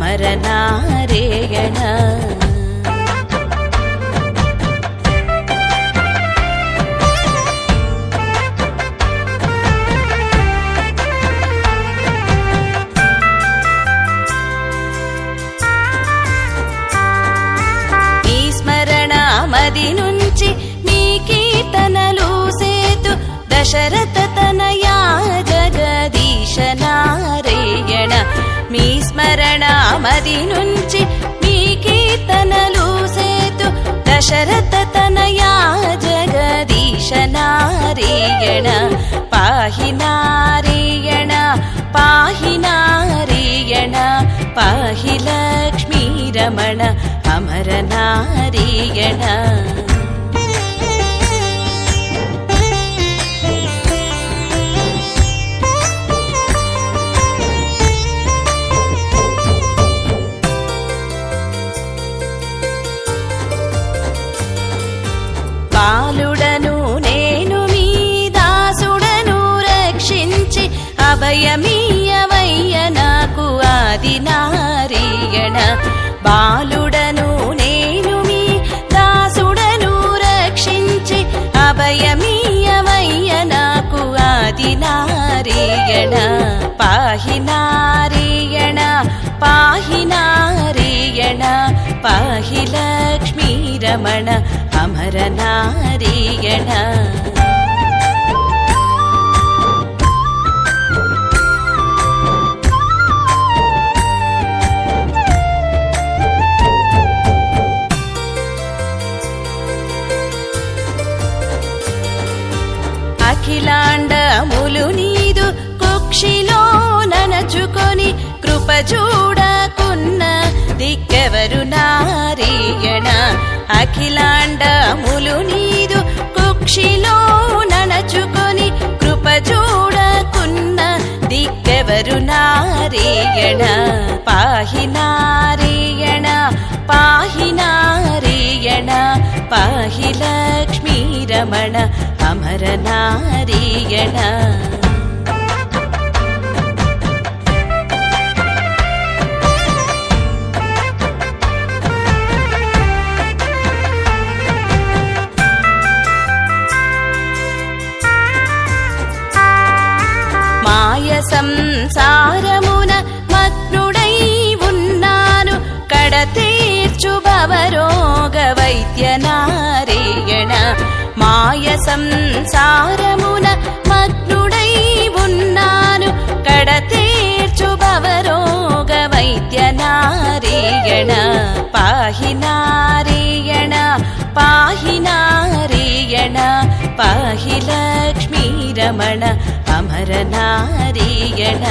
అమరనారాయణ. ఈ స్మరణ మది నుంచి మీ కీర్తనలు సేతు దశరథ తనయా జగదీశ నారాయణ. మీ స్మరణ మది నుంచి మీ కీర్తనలు సేతు దశరథ తనయా జగదీశ నారాయణ. పాహి నారాయణ పాహి నారాయణ పాహి లక్ష్మీ రమణ అమరనారాయణ. బాలుడను నేను మీ దాసుడను రక్షించి అభయమీయవయ్య నాకు ఆది నారాయణ. బాలుడను నేను మీ దాసుడను రక్షించి అభయమీయవయ్య నాకు ఆది నారాయణ. పాహి నారాయణ పాహి నారాయణ పాహి లక్ష్మీ రమణ అమరనారాయణ. అఖిలాండములు నీదు కుక్షిలో ననచుకొని కృప చూడకున్న దిక్కెవరు నారాయణ. అఖిలాండములు నీదు కుక్షిలో ననచుకొని కృప చూడకున్న దిక్కెవరు నారాయణ. పాహి నారాయణ పాహి నారాయణ పాహి లక్ష్మీ రమణ అమరనారాయణ. మాయ సంసారమున మగ్నుడై ఉన్నాను కడతీర్చు భవరోగ వైద్య నారాయణ. మాయ సంసారమున మగ్నుడై ఉన్నాను కడతీర్చు భవరోగ వైద్య నారాయణ. పాహి నారాయణ పాహి నారాయణ పాహి లక్ష్మీ రమణ అమరనారాయణ.